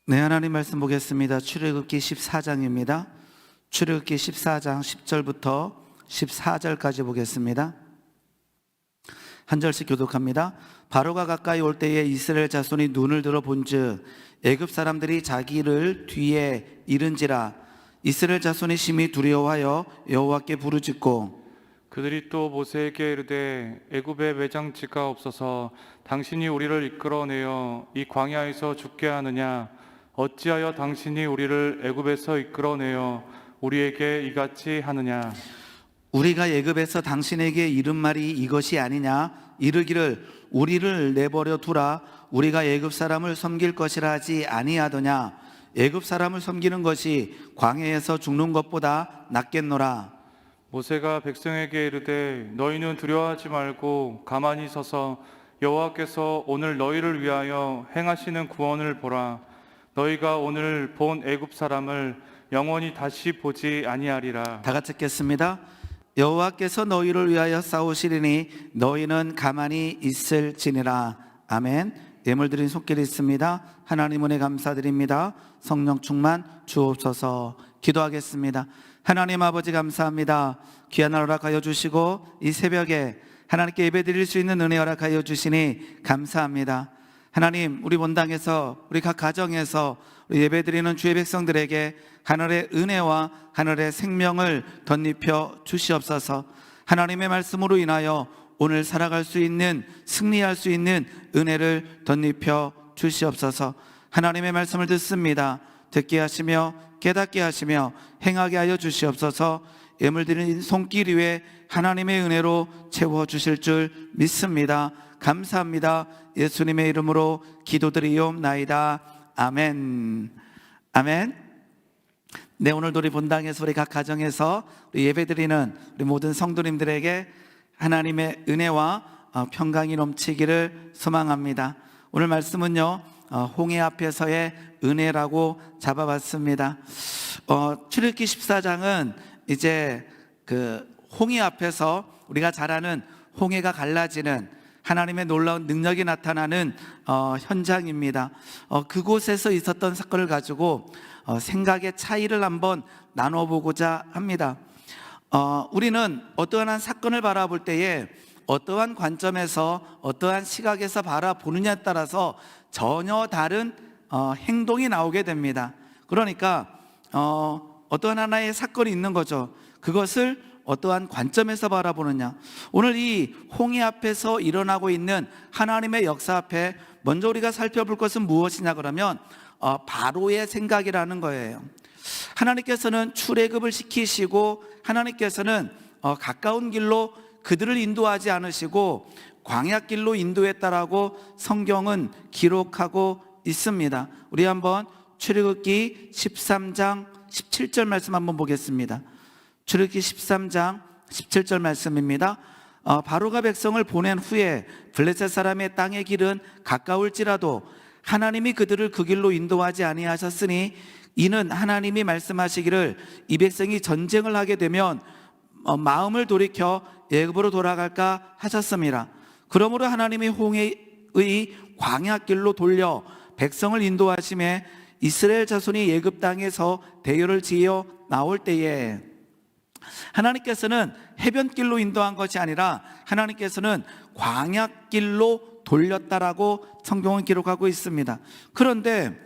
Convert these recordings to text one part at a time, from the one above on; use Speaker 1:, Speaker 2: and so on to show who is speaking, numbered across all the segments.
Speaker 1: 네, 하나님 말씀 보겠습니다. 출애굽기 14장입니다. 출애굽기 14장 10절부터 14절까지 보겠습니다. 한 절씩 교독합니다. 바로가 가까이 올 때에 이스라엘 자손이 눈을 들어 본즉 애굽 사람들이 자기를 뒤에 이른지라. 이스라엘 자손이 심히 두려워하여 여호와께 부르짖고
Speaker 2: 그들이 또 모세에게 이르되 애굽에 매장지가 없어서 당신이 우리를 이끌어내어 이 광야에서 죽게 하느냐? 어찌하여 당신이 우리를 애굽에서 이끌어내어 우리에게 이같이 하느냐?
Speaker 1: 우리가 애굽에서 당신에게 이른 말이 이것이 아니냐? 이르기를 우리를 내버려 두라. 우리가 애굽 사람을 섬길 것이라 하지 아니하더냐? 애굽 사람을 섬기는 것이 광야에서 죽는 것보다 낫겠노라.
Speaker 2: 모세가 백성에게 이르되 너희는 두려워하지 말고 가만히 서서 여호와께서 오늘 너희를 위하여 행하시는 구원을 보라. 너희가 오늘 본 애굽 사람을 영원히 다시 보지 아니하리라.
Speaker 1: 다 같이 읽겠습니다. 여호와께서 너희를 위하여 싸우시리니 너희는 가만히 있을지니라. 아멘. 예물 드린 손길이 있습니다. 하나님 은혜 감사드립니다. 성령 충만 주옵소서. 기도하겠습니다. 하나님 아버지 감사합니다. 귀한 날 허락하여 주시고 이 새벽에 하나님께 예배 드릴 수 있는 은혜 허락하여 주시니 감사합니다. 하나님, 우리 본당에서 우리 각 가정에서 우리 예배 드리는 주의 백성들에게 하늘의 은혜와 하늘의 생명을 덧입혀 주시옵소서. 하나님의 말씀으로 인하여 오늘 살아갈 수 있는, 승리할 수 있는 은혜를 덧입혀 주시옵소서. 하나님의 말씀을 듣습니다. 듣게 하시며 깨닫게 하시며 행하게 하여 주시옵소서. 예물 드리는 손길 위에 하나님의 은혜로 채워주실 줄 믿습니다. 감사합니다. 예수님의 이름으로 기도드리옵나이다. 아멘. 아멘. 네, 오늘도 우리 본당에서 우리 각 가정에서 우리 예배드리는 우리 모든 성도님들에게 하나님의 은혜와 평강이 넘치기를 소망합니다. 오늘 말씀은요, 홍해 앞에서의 은혜라고 잡아봤습니다. 출애굽기 14장은 이제 그 홍해 앞에서 우리가 잘 아는 홍해가 갈라지는 하나님의 놀라운 능력이 나타나는 현장입니다. 그곳에서 있었던 사건을 가지고 생각의 차이를 한번 나눠보고자 합니다. 우리는 어떠한 사건을 바라볼 때에 어떠한 관점에서 어떠한 시각에서 바라보느냐에 따라서 전혀 다른 행동이 나오게 됩니다. 그러니까 어떠한 하나의 사건이 있는 거죠. 그것을 어떠한 관점에서 바라보느냐. 오늘 이 홍해 앞에서 일어나고 있는 하나님의 역사 앞에 먼저 우리가 살펴볼 것은 무엇이냐 그러면 바로의 생각이라는 거예요. 하나님께서는 출애굽을 시키시고 하나님께서는 가까운 길로 그들을 인도하지 않으시고 광야길로 인도했다라고 성경은 기록하고 있습니다. 우리 한번 출애굽기 13장 17절 말씀 한번 보겠습니다. 출애굽기 13장 17절 말씀입니다. 바로가 백성을 보낸 후에 블레셋 사람의 땅의 길은 가까울지라도 하나님이 그들을 그 길로 인도하지 아니하셨으니 이는 하나님이 말씀하시기를 이 백성이 전쟁을 하게 되면 마음을 돌이켜 애굽으로 돌아갈까 하셨습니다. 그러므로 하나님이 홍해의 광야길로 돌려 백성을 인도하심에 이스라엘 자손이 애굽 땅에서 대열을 지어 나올 때에 하나님께서는 해변길로 인도한 것이 아니라 하나님께서는 광야길로 돌렸다라고 성경은 기록하고 있습니다. 그런데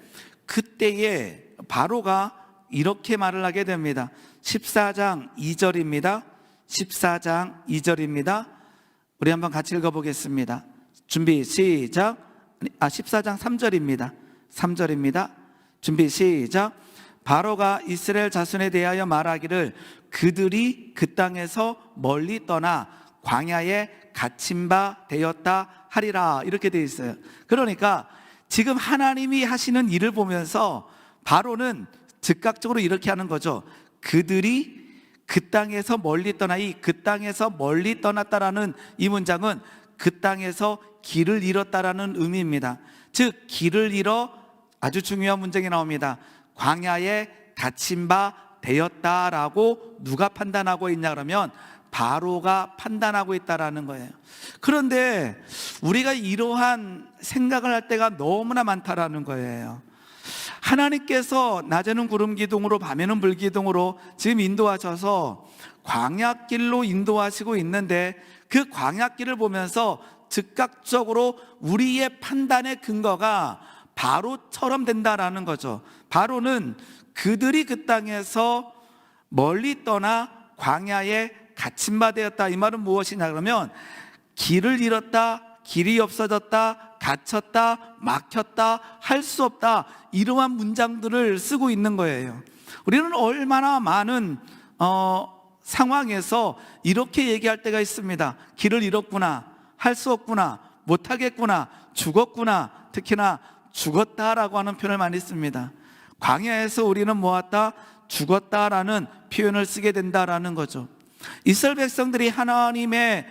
Speaker 1: 그때에 바로가 이렇게 말을 하게 됩니다. 14장 2절입니다. 14장 2절입니다. 우리 한번 같이 읽어보겠습니다. 준비 시작. 14장 3절입니다. 3절입니다. 준비 시작. 바로가 이스라엘 자손에 대하여 말하기를 그들이 그 땅에서 멀리 떠나 광야에 갇힌 바 되었다 하리라. 이렇게 되어 있어요. 그러니까 지금 하나님이 하시는 일을 보면서 바로는 즉각적으로 이렇게 하는 거죠. 그들이 그 땅에서 멀리 떠나, 이 그 땅에서 멀리 떠났다라는 이 문장은 그 땅에서 길을 잃었다라는 의미입니다. 즉 길을 잃어 아주 중요한 문장이 나옵니다. 광야에 갇힌 바 되었다라고 누가 판단하고 있냐 그러면 바로가 판단하고 있다라는 거예요. 그런데 우리가 이러한 생각을 할 때가 너무나 많다라는 거예요. 하나님께서 낮에는 구름 기둥으로 밤에는 불 기둥으로 지금 인도하셔서 광야길로 인도하시고 있는데, 그 광야길을 보면서 즉각적으로 우리의 판단의 근거가 바로처럼 된다라는 거죠. 바로는 그들이 그 땅에서 멀리 떠나 광야에 갇힌 바 되었다. 이 말은 무엇이냐 그러면, 길을 잃었다, 길이 없어졌다, 갇혔다, 막혔다, 할 수 없다, 이러한 문장들을 쓰고 있는 거예요. 우리는 얼마나 많은 상황에서 이렇게 얘기할 때가 있습니다. 길을 잃었구나, 할 수 없구나, 못하겠구나, 죽었구나. 특히나 죽었다라고 하는 표현을 많이 씁니다. 광야에서 우리는 모았다, 죽었다라는 표현을 쓰게 된다라는 거죠. 이스라엘 백성들이 하나님의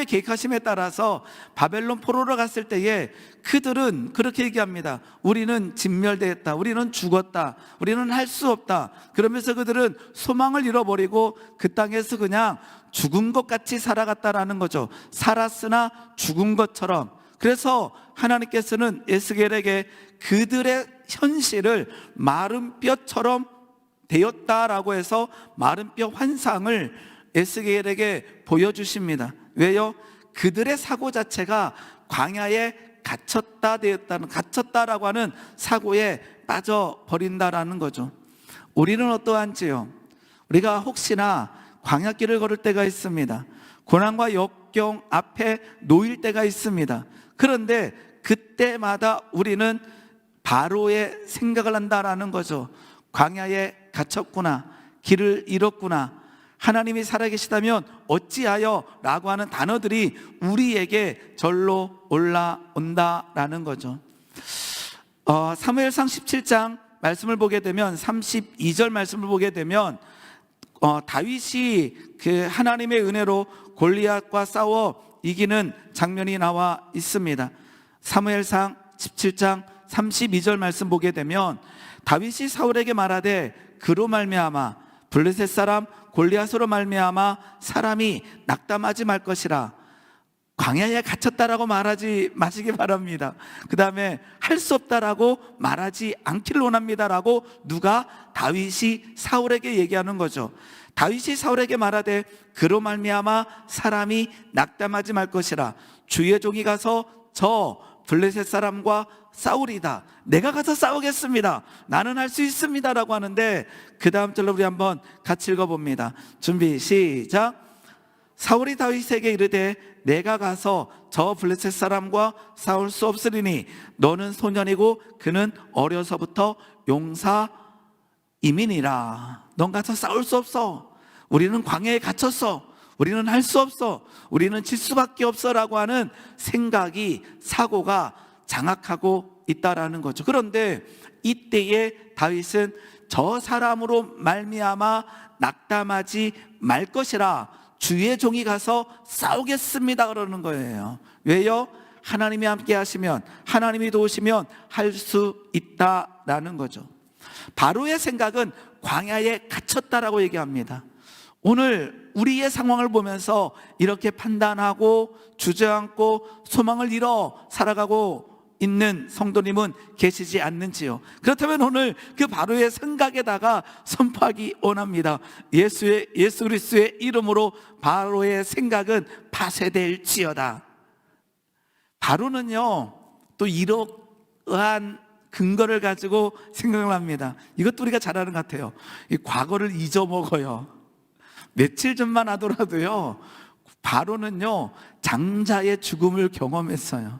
Speaker 1: 계획하심에 따라서 바벨론 포로로 갔을 때에 그들은 그렇게 얘기합니다. 우리는 진멸되었다, 우리는 죽었다, 우리는 할 수 없다. 그러면서 그들은 소망을 잃어버리고 그 땅에서 그냥 죽은 것 같이 살아갔다라는 거죠. 살았으나 죽은 것처럼. 그래서 하나님께서는 에스겔에게 그들의 현실을 마른 뼈처럼 되었다라고 해서 마른 뼈 환상을 에스겔에게 보여주십니다. 왜요? 그들의 사고 자체가 광야에 갇혔다라고 하는 사고에 빠져버린다라는 거죠. 우리는 어떠한지요? 우리가 혹시나 광야길을 걸을 때가 있습니다. 고난과 역경 앞에 놓일 때가 있습니다. 그런데 그때마다 우리는 바로의 생각을 한다라는 거죠. 광야에 갇혔구나, 길을 잃었구나, 하나님이 살아계시다면 어찌하여 라고 하는 단어들이 우리에게 절로 올라온다라는 거죠. 사무엘상 17장 말씀을 보게 되면 32절 말씀을 보게 되면 다윗이 그 하나님의 은혜로 골리앗과 싸워 이기는 장면이 나와 있습니다. 사무엘상 17장 32절 말씀 보게 되면, 다윗이 사울에게 말하되 그로 말미암아 블레셋 사람 골리앗으로 말미암아 사람이 낙담하지 말 것이라. 광야에 갇혔다라고 말하지 마시기 바랍니다. 그 다음에 할 수 없다라고 말하지 않기를 원합니다라고 누가? 다윗이 사울에게 얘기하는 거죠. 다윗이 사울에게 말하되 그로 말미암아 사람이 낙담하지 말 것이라. 주의 종이 가서 저 블레셋 사람과 싸우리다. 내가 가서 싸우겠습니다. 나는 할 수 있습니다라고 하는데, 그 다음 절로 우리 한번 같이 읽어봅니다. 준비 시작. 사울이 다윗에게 이르되 내가 가서 저 블레셋 사람과 싸울 수 없으리니 너는 소년이고 그는 어려서부터 용사이민이라. 넌 가서 싸울 수 없어. 우리는 광야에 갇혔어. 우리는 할 수 없어. 우리는 질 수밖에 없어라고 하는 생각이, 사고가 장악하고 있다라는 거죠. 그런데 이때에 다윗은 저 사람으로 말미암아 낙담하지 말 것이라. 주의 종이 가서 싸우겠습니다 그러는 거예요. 왜요? 하나님이 함께 하시면, 하나님이 도우시면 할 수 있다라는 거죠. 바로의 생각은 광야에 갇혔다라고 얘기합니다. 오늘 우리의 상황을 보면서 이렇게 판단하고 주저앉고 소망을 잃어 살아가고 있는 성도님은 계시지 않는지요? 그렇다면 오늘 그 바로의 생각에다가 선포하기 원합니다. 예수 그리스도의 이름으로 바로의 생각은 파쇄될지어다. 바로는요 또 이러한 근거를 가지고 생각을 합니다. 이것도 우리가 잘 아는 것 같아요. 이 과거를 잊어먹어요. 며칠 전만 하더라도요, 바로는요 장자의 죽음을 경험했어요.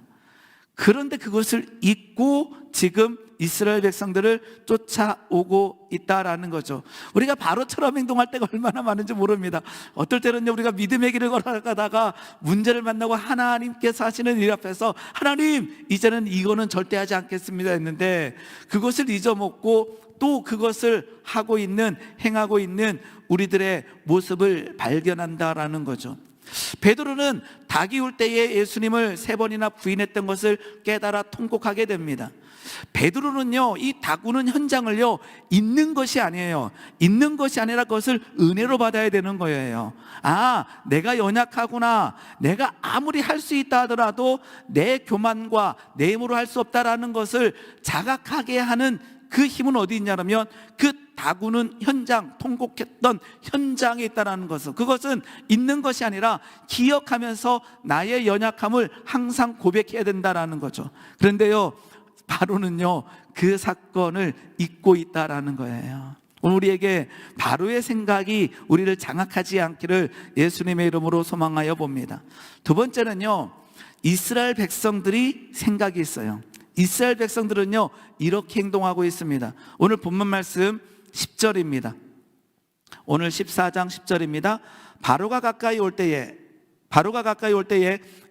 Speaker 1: 그런데 그것을 잊고 지금 이스라엘 백성들을 쫓아오고 있다라는 거죠. 우리가 바로처럼 행동할 때가 얼마나 많은지 모릅니다. 어떨 때는요 우리가 믿음의 길을 걸어가다가 문제를 만나고 하나님께서 하시는 일 앞에서 하나님 이제는 이거는 절대 하지 않겠습니다 했는데, 그것을 잊어먹고 또 그것을 하고 있는, 행하고 있는 우리들의 모습을 발견한다라는 거죠. 베드로는 닭이 울 때에 예수님을 3번이나 부인했던 것을 깨달아 통곡하게 됩니다. 베드로는요, 이 다구는 현장을요, 있는 것이 아니에요. 있는 것이 아니라 그것을 은혜로 받아야 되는 거예요. 아, 내가 연약하구나. 내가 아무리 할 수 있다 하더라도 내 교만과 내 힘으로 할 수 없다라는 것을 자각하게 하는 그 힘은 어디 있냐면 그 다구는 현장, 통곡했던 현장에 있다는 것은, 그것은 있는 것이 아니라 기억하면서 나의 연약함을 항상 고백해야 된다는 거죠. 그런데요, 바로는요, 그 사건을 잊고 있다라는 거예요. 오늘 우리에게 바로의 생각이 우리를 장악하지 않기를 예수님의 이름으로 소망하여 봅니다. 두 번째는요, 이스라엘 백성들이 생각이 있어요. 이스라엘 백성들은요, 이렇게 행동하고 있습니다. 오늘 본문 말씀 10절입니다. 오늘 14장 10절입니다. 바로가 가까이 올 때에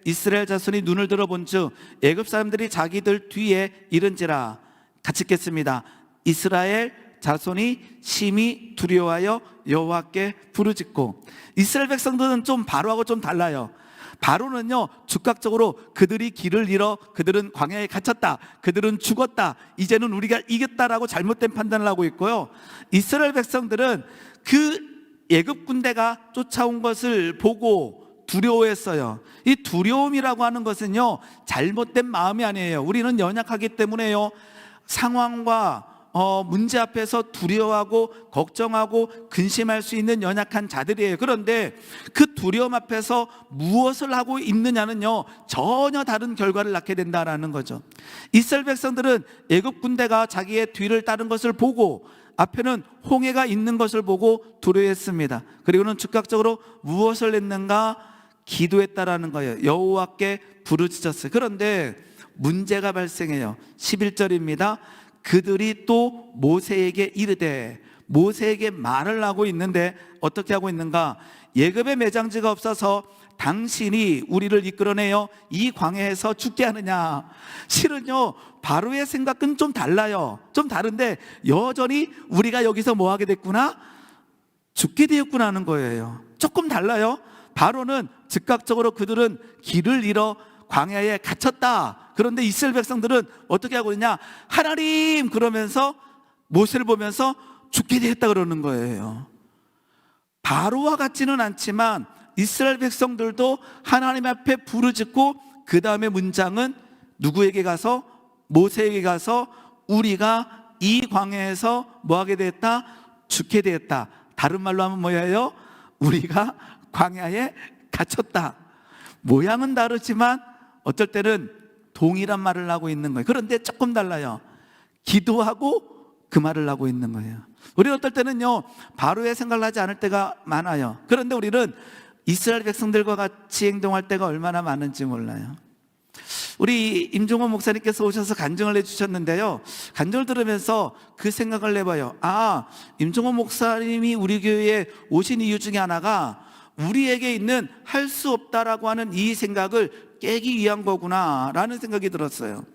Speaker 1: 이스라엘 자손이 눈을 들어본즉 애굽 사람들이 자기들 뒤에 이른지라. 같이 읽겠습니다. 이스라엘 자손이 심히 두려워하여 여호와께 부르짖고. 이스라엘 백성들은 좀 바로하고 좀 달라요. 바로는요, 즉각적으로 그들이 길을 잃어 그들은 광야에 갇혔다, 그들은 죽었다, 이제는 우리가 이겼다라고 잘못된 판단을 하고 있고요, 이스라엘 백성들은 그 애굽 군대가 쫓아온 것을 보고 두려워했어요. 이 두려움이라고 하는 것은요, 잘못된 마음이 아니에요. 우리는 연약하기 때문에요, 상황과 문제 앞에서 두려워하고 걱정하고 근심할 수 있는 연약한 자들이에요. 그런데 그 두려움 앞에서 무엇을 하고 있느냐는요, 전혀 다른 결과를 낳게 된다라는 거죠. 이스라엘 백성들은 애굽 군대가 자기의 뒤를 따른 것을 보고 앞에는 홍해가 있는 것을 보고 두려워했습니다. 그리고는 즉각적으로 무엇을 했는가? 기도했다라는 거예요. 여호와께 부르짖었어요. 그런데 문제가 발생해요. 11절입니다. 그들이 또 모세에게 이르되, 모세에게 말을 하고 있는데 어떻게 하고 있는가? 예굽에 매장지가 없어서 당신이 우리를 이끌어내어 이 광야에서 죽게 하느냐. 실은요, 바로의 생각은 좀 달라요. 좀 다른데 여전히 우리가 여기서 뭐 하게 됐구나? 죽게 되었구나 하는 거예요. 조금 달라요. 바로는 즉각적으로 그들은 길을 잃어 광야에 갇혔다. 그런데 이스라엘 백성들은 어떻게 하고 있냐? 하나님 그러면서 모세를 보면서 죽게 되었다 그러는 거예요. 바로와 같지는 않지만 이스라엘 백성들도 하나님 앞에 부르짖고 그 다음에 문장은 누구에게 가서? 모세에게 가서 우리가 이 광야에서 뭐하게 되었다? 죽게 되었다. 다른 말로 하면 뭐예요? 우리가 광야에 갇혔다. 모양은 다르지만 어쩔 때는 동일한 말을 하고 있는 거예요. 그런데 조금 달라요. 기도하고 그 말을 하고 있는 거예요. 우리는 어떨 때는요, 바로의 생각을 하지 않을 때가 많아요. 그런데 우리는 이스라엘 백성들과 같이 행동할 때가 얼마나 많은지 몰라요. 우리 임종원 목사님께서 오셔서 간증을 해주셨는데요, 간증을 들으면서 그 생각을 해봐요. 아, 임종원 목사님이 우리 교회에 오신 이유 중에 하나가 우리에게 있는 할 수 없다라고 하는 이 생각을 깨기 위한 거구나 라는 생각이 들었어요.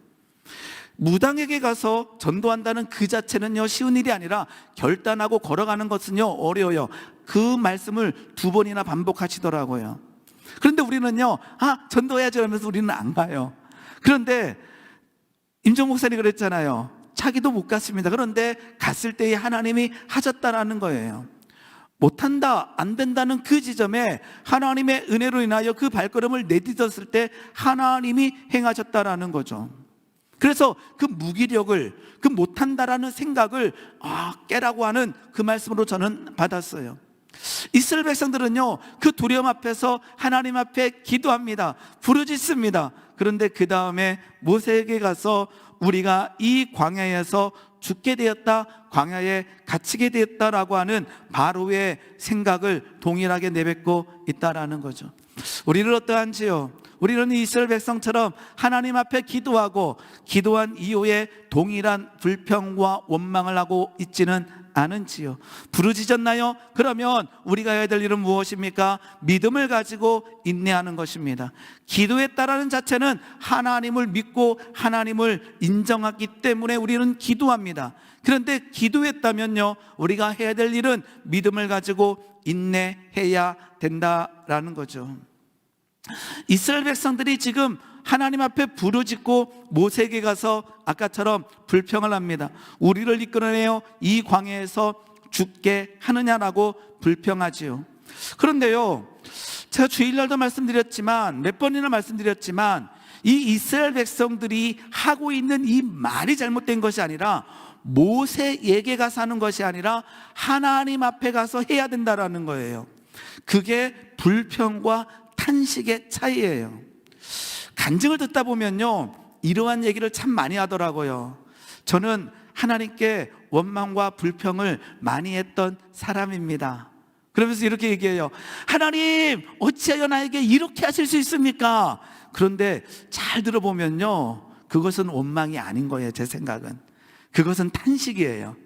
Speaker 1: 무당에게 가서 전도한다는 그 자체는요, 쉬운 일이 아니라 결단하고 걸어가는 것은요, 어려워요. 그 말씀을 2번이나 반복하시더라고요. 그런데 우리는요, 전도해야지 하면서 우리는 안 가요. 그런데 임종 목사님이 그랬잖아요. 자기도 못 갔습니다. 그런데 갔을 때에 하나님이 하셨다라는 거예요. 못한다, 안 된다는 그 지점에 하나님의 은혜로 인하여 그 발걸음을 내딛었을 때 하나님이 행하셨다라는 거죠. 그래서 그 무기력을, 그 못한다라는 생각을 깨라고 하는 그 말씀으로 저는 받았어요. 이스라엘 백성들은요, 그 두려움 앞에서 하나님 앞에 기도합니다. 부르짖습니다. 그런데 그 다음에 모세에게 가서 우리가 이 광야에서 죽게 되었다, 광야에 갇히게 되었다라고 하는 바로의 생각을 동일하게 내뱉고 있다라는 거죠. 우리는 어떠한지요? 우리는 이스라엘 백성처럼 하나님 앞에 기도하고 기도한 이후에 동일한 불평과 원망을 하고 있지는 않은지요? 부르짖었나요? 그러면 우리가 해야 될 일은 무엇입니까? 믿음을 가지고 인내하는 것입니다. 기도했다라는 자체는 하나님을 믿고 하나님을 인정하기 때문에 우리는 기도합니다. 그런데 기도했다면요, 우리가 해야 될 일은 믿음을 가지고 인내해야 된다라는 거죠. 이스라엘 백성들이 지금 하나님 앞에 부르짖고 모세에게 가서 아까처럼 불평을 합니다. 우리를 이끌어내어 이 광야에서 죽게 하느냐라고 불평하지요. 그런데요, 제가 주일날도 말씀드렸지만 몇 번이나 말씀드렸지만 이 이스라엘 백성들이 하고 있는 이 말이 잘못된 것이 아니라 모세에게 가서 하는 것이 아니라 하나님 앞에 가서 해야 된다라는 거예요. 그게 불평과 탄식의 차이예요. 간증을 듣다 보면요, 이러한 얘기를 참 많이 하더라고요. 저는 하나님께 원망과 불평을 많이 했던 사람입니다. 그러면서 이렇게 얘기해요. 하나님, 어찌하여 나에게 이렇게 하실 수 있습니까? 그런데 잘 들어보면요, 그것은 원망이 아닌 거예요. 제 생각은 그것은 탄식이에요.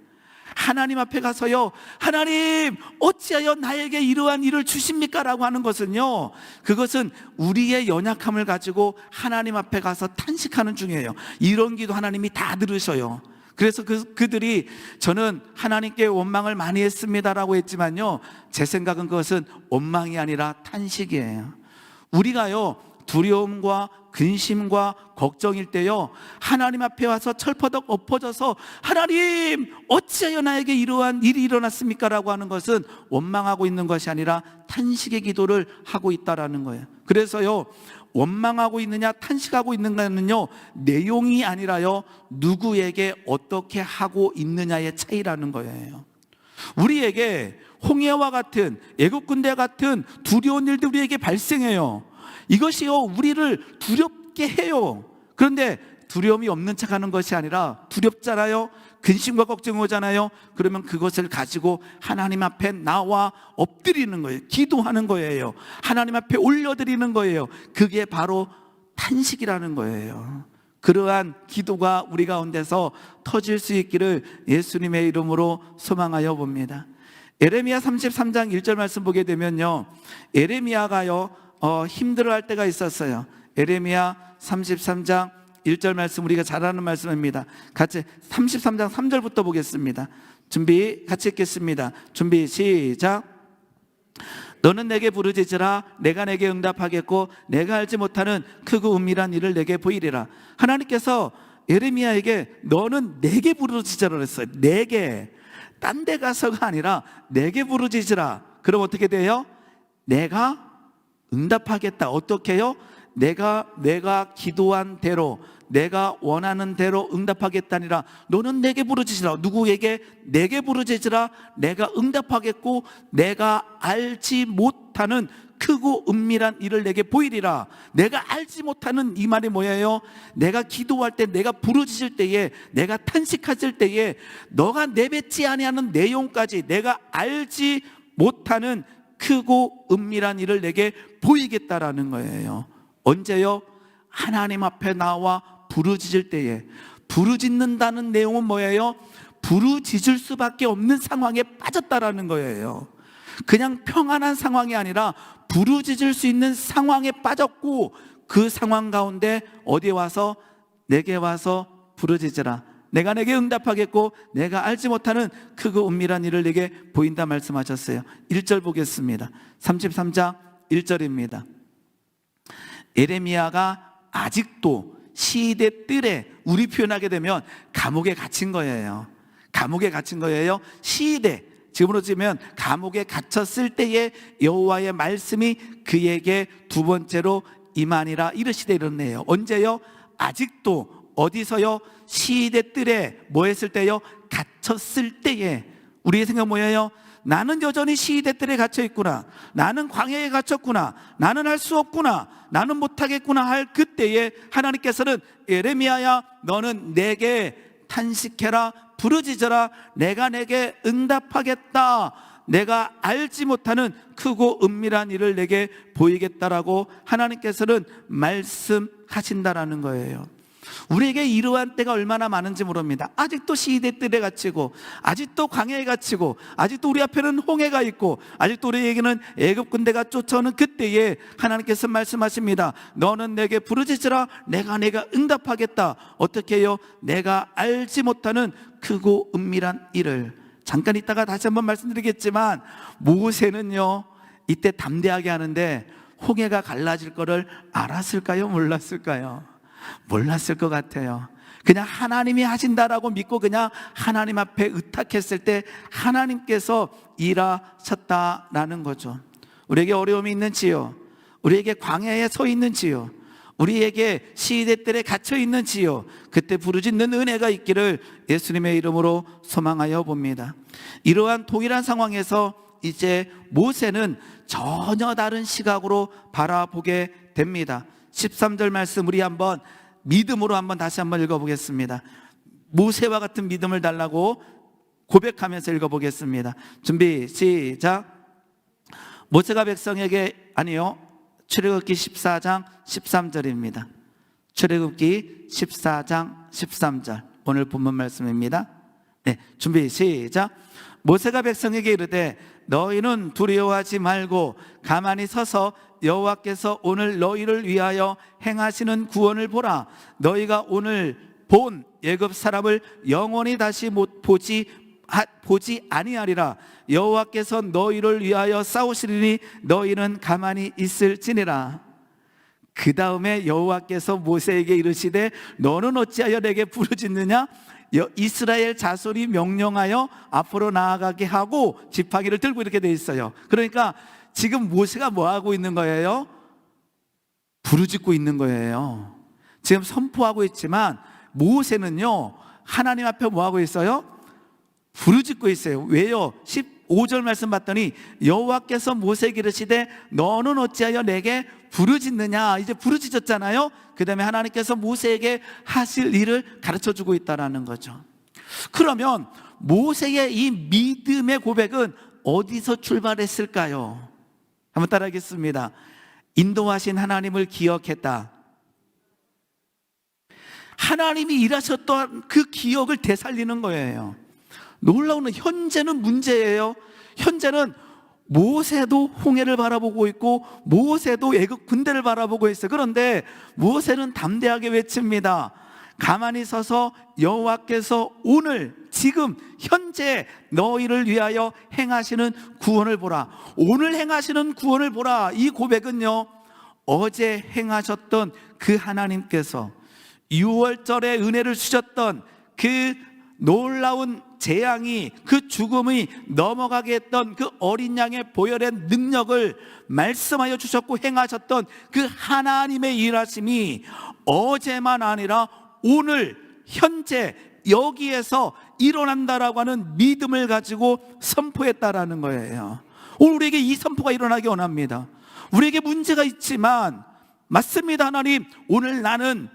Speaker 1: 하나님 앞에 가서요, 하나님, 어찌하여 나에게 이러한 일을 주십니까? 라고 하는 것은요, 그것은 우리의 연약함을 가지고 하나님 앞에 가서 탄식하는 중이에요. 이런 기도 하나님이 다 들으셔요. 그래서 그들이 저는 하나님께 원망을 많이 했습니다라고 했지만요, 제 생각은 그것은 원망이 아니라 탄식이에요. 우리가요, 두려움과 근심과 걱정일 때요, 하나님 앞에 와서 철퍼덕 엎어져서 하나님, 어찌하여 나에게 이러한 일이 일어났습니까? 라고 하는 것은 원망하고 있는 것이 아니라 탄식의 기도를 하고 있다라는 거예요. 그래서요, 원망하고 있느냐 탄식하고 있는가는요, 내용이 아니라요, 누구에게 어떻게 하고 있느냐의 차이라는 거예요. 우리에게 홍해와 같은, 애국 군대 같은 두려운 일도 우리에게 발생해요. 이것이요, 우리를 두렵게 해요. 그런데 두려움이 없는 척하는 것이 아니라 두렵잖아요. 근심과 걱정이 오잖아요. 그러면 그것을 가지고 하나님 앞에 나와 엎드리는 거예요. 기도하는 거예요. 하나님 앞에 올려드리는 거예요. 그게 바로 탄식이라는 거예요. 그러한 기도가 우리 가운데서 터질 수 있기를 예수님의 이름으로 소망하여 봅니다. 에레미야 33장 1절 말씀 보게 되면요, 에레미야가요, 힘들어할 때가 있었어요. 에레미야 33장 1절 말씀, 우리가 잘 아는 말씀입니다. 같이 33장 3절부터 보겠습니다. 준비, 같이 읽겠습니다. 준비, 시작. 너는 내게 부르짖으라. 내가 내게 응답하겠고 내가 알지 못하는 크고 은밀한 일을 내게 보이리라. 하나님께서 에레미야에게 너는 내게 부르짖으라 그랬어요. 내게, 딴 데 가서가 아니라 내게 부르짖으라. 그럼 어떻게 돼요? 내가 응답하겠다. 어떻게 해요? 내가 기도한 대로, 내가 원하는 대로 응답하겠다니라. 너는 내게 부르짖으라. 누구에게? 내게 부르짖으라. 내가 응답하겠고 내가 알지 못하는 크고 은밀한 일을 내게 보이리라. 내가 알지 못하는, 이 말이 뭐예요? 내가 기도할 때, 내가 부르짖을 때에, 내가 탄식할 때에 너가 내뱉지 아니하는 내용까지 내가 알지 못하는 크고 은밀한 일을 내게 보이겠다라는 거예요. 언제요? 하나님 앞에 나와 부르짖을 때에. 부르짖는다는 내용은 뭐예요? 부르짖을 수밖에 없는 상황에 빠졌다라는 거예요. 그냥 평안한 상황이 아니라 부르짖을 수 있는 상황에 빠졌고, 그 상황 가운데 어디에 와서? 내게 와서 부르짖으라. 내가 내게 응답하겠고 내가 알지 못하는 크고 은밀한 일을 내게 보인다 말씀하셨어요. 1절 보겠습니다. 33장 1절입니다. 에레미야가 아직도 시대 뜰에, 우리 표현하게 되면 감옥에 갇힌 거예요. 감옥에 갇힌 거예요. 시대, 지금으로 치면 감옥에 갇혔을 때에 여호와의 말씀이 그에게 두 번째로 임하니라 이르시되 이렇네요. 언제요? 아직도. 어디서요? 시대 뜰에 뭐 했을 때요? 갇혔을 때에. 우리의 생각 뭐예요? 나는 여전히 시대 뜰에 갇혀 있구나. 나는 광야에 갇혔구나. 나는 할 수 없구나. 나는 못하겠구나 할 그때에 하나님께서는 에레미야야, 너는 내게 탄식해라. 부르짖어라. 내가 내게 응답하겠다. 내가 알지 못하는 크고 은밀한 일을 내게 보이겠다라고 하나님께서는 말씀하신다라는 거예요. 우리에게 이러한 때가 얼마나 많은지 모릅니다. 아직도 시대 뜰에 갇히고, 아직도 광야에 갇히고, 아직도 우리 앞에는 홍해가 있고, 아직도 우리에게는 애굽 군대가 쫓아오는 그때에 하나님께서 말씀하십니다. 너는 내게 부르짖으라. 내가 응답하겠다. 어떻게 해요? 내가 알지 못하는 크고 은밀한 일을. 잠깐 있다가 다시 한번 말씀드리겠지만, 모세는요 이때 담대하게 하는데 홍해가 갈라질 거를 알았을까요? 몰랐을까요? 몰랐을 것 같아요. 그냥 하나님이 하신다라고 믿고 그냥 하나님 앞에 의탁했을 때 하나님께서 일하셨다라는 거죠. 우리에게 어려움이 있는지요? 우리에게 광야에 서 있는지요? 우리에게 시대들에 갇혀 있는지요? 그때 부르짖는 은혜가 있기를 예수님의 이름으로 소망하여 봅니다. 이러한 동일한 상황에서 이제 모세는 전혀 다른 시각으로 바라보게 됩니다. 13절 말씀 우리 한번 믿음으로 한번 다시 한번 읽어보겠습니다. 모세와 같은 믿음을 달라고 고백하면서 읽어보겠습니다. 준비 시작. 모세가 백성에게 출애굽기 14장 13절입니다. 출애굽기 14장 13절 오늘 본문 말씀입니다. 네, 준비 시작. 모세가 백성에게 이르되 너희는 두려워하지 말고 가만히 서서 여호와께서 오늘 너희를 위하여 행하시는 구원을 보라. 너희가 오늘 본 애굽 사람을 영원히 다시 못 보지 아니하리라. 여호와께서 너희를 위하여 싸우시리니 너희는 가만히 있을지니라. 그 다음에 여호와께서 모세에게 이르시되 너는 어찌하여 내게 부르짖느냐? 이스라엘 자손이 명령하여 앞으로 나아가게 하고 지팡이를 들고 이렇게 돼 있어요. 그러니까 지금 모세가 뭐 하고 있는 거예요? 부르짖고 있는 거예요. 지금 선포하고 있지만 모세는요 하나님 앞에 뭐 하고 있어요? 부르짖고 있어요. 왜요? 15절 말씀 봤더니 여호와께서 모세에게 이르시되 너는 어찌하여 내게 부르짖느냐. 이제 부르짖었잖아요. 그 다음에 하나님께서 모세에게 하실 일을 가르쳐주고 있다는 거죠. 그러면 모세의 이 믿음의 고백은 어디서 출발했을까요? 한번 따라하겠습니다. 인도하신 하나님을 기억했다. 하나님이 일하셨던 그 기억을 되살리는 거예요. 놀라운 현재는 문제예요. 현재는 모세도 홍해를 바라보고 있고 모세도 애굽 군대를 바라보고 있어요. 그런데 모세는 담대하게 외칩니다. 가만히 서서 여호와께서 오늘 지금 현재 너희를 위하여 행하시는 구원을 보라. 오늘 행하시는 구원을 보라. 이 고백은요 어제 행하셨던 그 하나님께서 6월절에 은혜를 주셨던 그 놀라운 재앙이 그 죽음이 넘어가게 했던 그 어린 양의 보혈의 능력을 말씀하여 주셨고 행하셨던 그 하나님의 일하심이 어제만 아니라 오늘 현재 여기에서 일어난다라고 하는 믿음을 가지고 선포했다라는 거예요. 오늘 우리에게 이 선포가 일어나기 원합니다. 우리에게 문제가 있지만 맞습니다. 하나님, 오늘 나는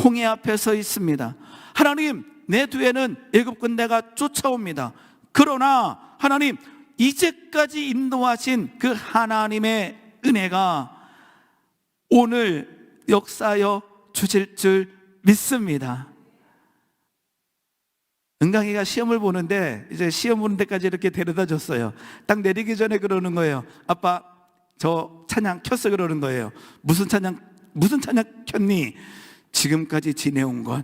Speaker 1: 홍해 앞에 서 있습니다. 하나님, 내 뒤에는 애굽 군대가 쫓아옵니다. 그러나 하나님, 이제까지 인도하신 그 하나님의 은혜가 오늘 역사하여 주실 줄 믿습니다. 은강이가 시험을 보는데 이제 시험 보는 데까지 이렇게 데려다 줬어요. 딱 내리기 전에 그러는 거예요. 아빠, 저 찬양 켰어. 그러는 거예요. 무슨 찬양 켰니? 지금까지 지내온 건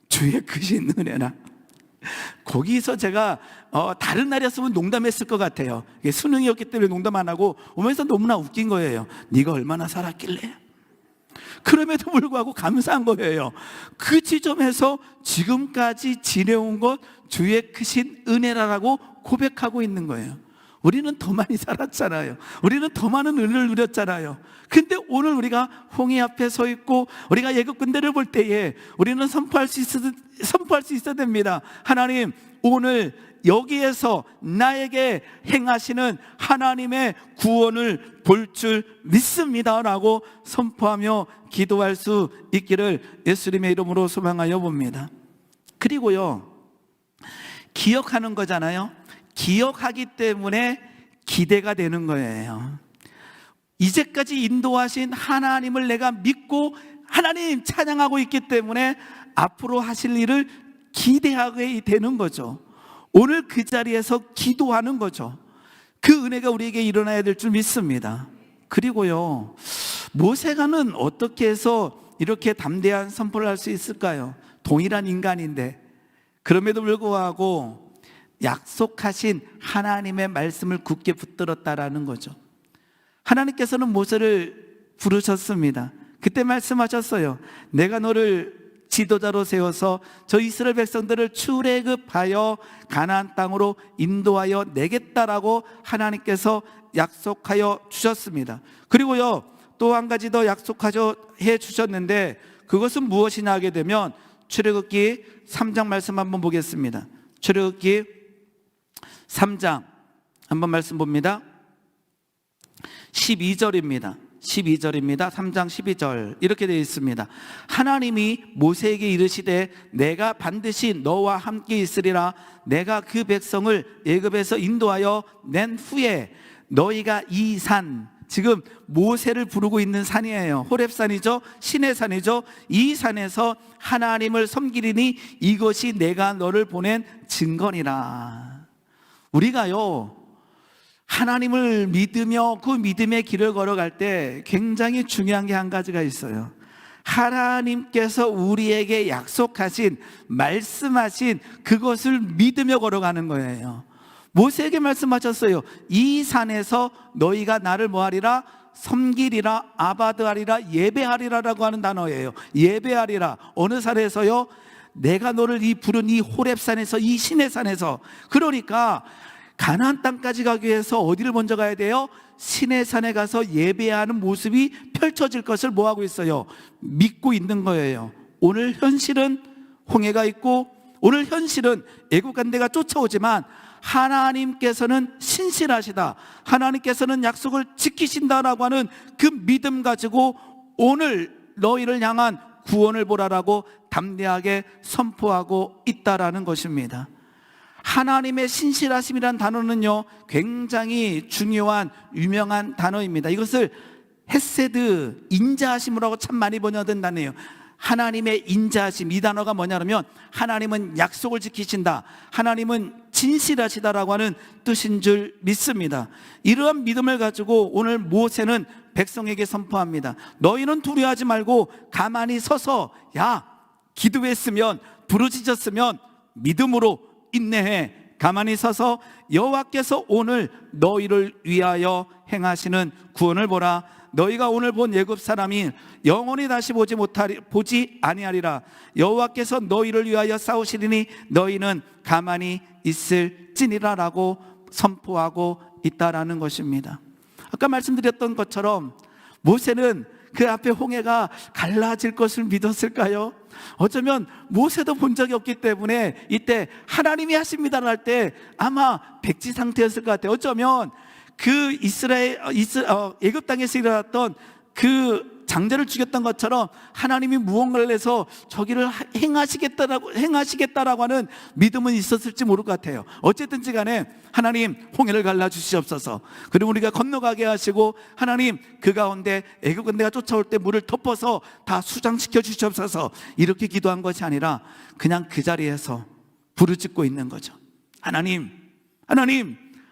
Speaker 1: 주의 크신 은혜나. 거기서 제가 다른 날이었으면 농담했을 것 같아요. 이게 수능이었기 때문에 농담 안 하고 오면서 너무나 웃긴 거예요. 네가 얼마나 살았길래? 그럼에도 불구하고 감사한 거예요. 그 지점에서 지금까지 지내온 것 주의 크신 은혜라고 고백하고 있는 거예요. 우리는 더 많이 살았잖아요. 우리는 더 많은 은혜를 누렸잖아요. 근데 오늘 우리가 홍해 앞에 서 있고 우리가 애굽 군대를 볼 때에 우리는 선포할 수 있어야 됩니다. 하나님, 오늘 여기에서 나에게 행하시는 하나님의 구원을 볼 줄 믿습니다 라고 선포하며 기도할 수 있기를 예수님의 이름으로 소망하여 봅니다. 그리고요, 기억하는 거잖아요. 기억하기 때문에 기대가 되는 거예요. 이제까지 인도하신 하나님을 내가 믿고 하나님 찬양하고 있기 때문에 앞으로 하실 일을 기대하게 되는 거죠. 오늘 그 자리에서 기도하는 거죠. 그 은혜가 우리에게 일어나야 될 줄 믿습니다. 그리고요, 모세가는 어떻게 해서 이렇게 담대한 선포를 할 수 있을까요? 동일한 인간인데. 그럼에도 불구하고 약속하신 하나님의 말씀을 굳게 붙들었다라는 거죠. 하나님께서는 모세를 부르셨습니다. 그때 말씀하셨어요. 내가 너를 지도자로 세워서 저 이스라엘 백성들을 출애굽하여 가나안 땅으로 인도하여 내겠다라고 하나님께서 약속하여 주셨습니다. 그리고요, 또 한 가지 더 약속하여 해 주셨는데 그것은 무엇이냐 하게 되면 출애굽기 3장 말씀 한번 보겠습니다. 출애굽기 3장 한번 말씀 봅니다. 12절입니다. 3장 12절 이렇게 되어 있습니다. 하나님이 모세에게 이르시되 내가 반드시 너와 함께 있으리라. 내가 그 백성을 애굽에서 인도하여 낸 후에 너희가 이 산, 지금 모세를 부르고 있는 산이에요. 호렙산이죠. 신의 산이죠. 이 산에서 하나님을 섬기리니 이것이 내가 너를 보낸 증거니라. 우리가요, 하나님을 믿으며 그 믿음의 길을 걸어갈 때 굉장히 중요한 게 한 가지가 있어요. 하나님께서 우리에게 약속하신, 말씀하신 그것을 믿으며 걸어가는 거예요. 모세에게 말씀하셨어요. 이 산에서 너희가 나를 뭐하리라? 섬기리라, 아바드하리라, 예배하리라라고 하는 단어예요. 예배하리라. 어느 산에서요? 내가 너를 부른 이 호렙산에서, 이 신의 산에서. 그러니까 가나안 땅까지 가기 위해서 어디를 먼저 가야 돼요? 신의 산에 가서 예배하는 모습이 펼쳐질 것을 뭐하고 있어요? 믿고 있는 거예요. 오늘 현실은 홍해가 있고, 오늘 현실은 애국 간대가 쫓아오지만 하나님께서는 신실하시다, 하나님께서는 약속을 지키신다라고 하는 그 믿음 가지고 오늘 너희를 향한 구원을 보라라고 담대하게 선포하고 있다라는 것입니다. 하나님의 신실하심이란 단어는요, 굉장히 중요한 유명한 단어입니다. 이것을 헤세드, 인자하심이라고 참 많이 번역된 단어예요. 하나님의 인자하심, 이 단어가 뭐냐면 하나님은 약속을 지키신다, 하나님은 진실하시다라고 하는 뜻인 줄 믿습니다. 이러한 믿음을 가지고 오늘 모세는 백성에게 선포합니다. 너희는 두려워하지 말고 가만히 서서, 야, 기도했으면, 부르짖었으면 믿음으로 인내해. 가만히 서서 여호와께서 오늘 너희를 위하여 행하시는 구원을 보라. 너희가 오늘 본 애굽 사람이 영원히 다시 보지 아니하리라. 여호와께서 너희를 위하여 싸우시리니 너희는 가만히 있을지니라라고 선포하고 있다라는 것입니다. 아까 말씀드렸던 것처럼 모세는 그 앞에 홍해가 갈라질 것을 믿었을까요? 어쩌면 모세도 본 적이 없기 때문에 이때 하나님이 하십니다를 할 때 아마 백지 상태였을 것 같아요. 어쩌면 그 애굽 땅에서 일어났던 그 장자를 죽였던 것처럼 하나님이 무언가를 해서 저기를 행하시겠다라고 하는 믿음은 있었을지 모를 것 같아요. 어쨌든지 간에 하나님 홍해를 갈라주시옵소서. 그리고 우리가 건너가게 하시고 하나님 그 가운데 애굽 군대가 쫓아올 때 물을 덮어서 다 수장시켜 주시옵소서. 이렇게 기도한 것이 아니라 그냥 그 자리에서 부르짖고 있는 거죠.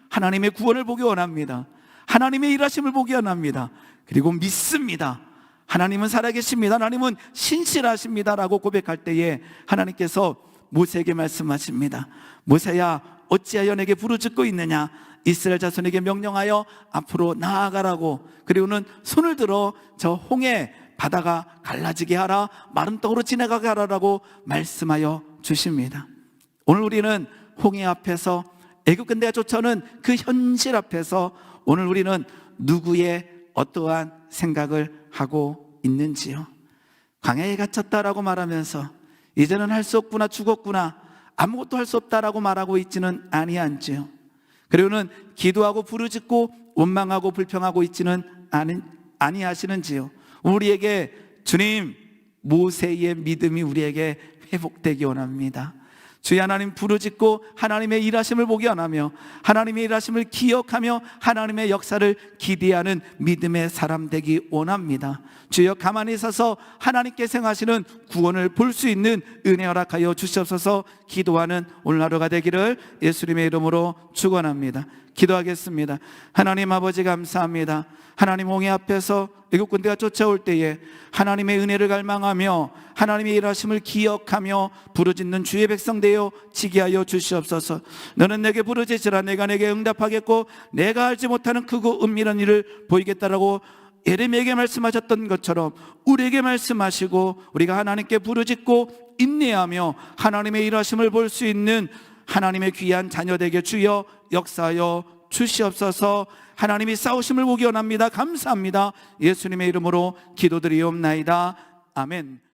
Speaker 1: 하나님의 구원을 보기 원합니다. 하나님의 일하심을 보기 원합니다. 그리고 믿습니다. 하나님은 살아계십니다. 하나님은 신실하십니다라고 고백할 때에 하나님께서 모세에게 말씀하십니다. 모세야, 어찌하여 내게 부르짖고 있느냐? 이스라엘 자손에게 명령하여 앞으로 나아가라고, 그리고는 손을 들어 저 홍해 바다가 갈라지게 하라, 마른 떡으로 지나가게 하라라고 말씀하여 주십니다. 오늘 우리는 홍해 앞에서, 애굽 군대가 쫓아오는 그 현실 앞에서 오늘 우리는 누구의 어떠한 생각을 하고 있는지요? 광야에 갇혔다라고 말하면서 이제는 할 수 없구나, 죽었구나, 아무것도 할 수 없다라고 말하고 있지는 아니한지요? 그리고는 기도하고 부르짖고 원망하고 불평하고 있지는 아니하시는지요? 우리에게 주님, 모세의 믿음이 우리에게 회복되기 원합니다. 주의 하나님 부르짖고 하나님의 일하심을 보기 원하며 하나님의 일하심을 기억하며 하나님의 역사를 기대하는 믿음의 사람 되기 원합니다. 주여, 가만히 서서 하나님께서 행하시는 구원을 볼 수 있는 은혜 허락하여 주시옵소서. 기도하는 오늘 하루가 되기를 예수님의 이름으로 축원합니다. 기도하겠습니다. 하나님 아버지, 감사합니다. 하나님, 홍해 앞에서 애굽 군대가 쫓아올 때에 하나님의 은혜를 갈망하며 하나님의 일하심을 기억하며 부르짖는 주의 백성 되어 지게 하여 주시옵소서. 너는 내게 부르짖으라, 내가 내게 응답하겠고 내가 알지 못하는 크고 은밀한 일을 보이겠다라고 예레미야에게 말씀하셨던 것처럼 우리에게 말씀하시고 우리가 하나님께 부르짖고 인내하며 하나님의 일하심을 볼 수 있는 하나님의 귀한 자녀되게 주여 역사하여 주시옵소서. 하나님이 싸우심을 보기 원합니다. 감사합니다. 예수님의 이름으로 기도드리옵나이다. 아멘.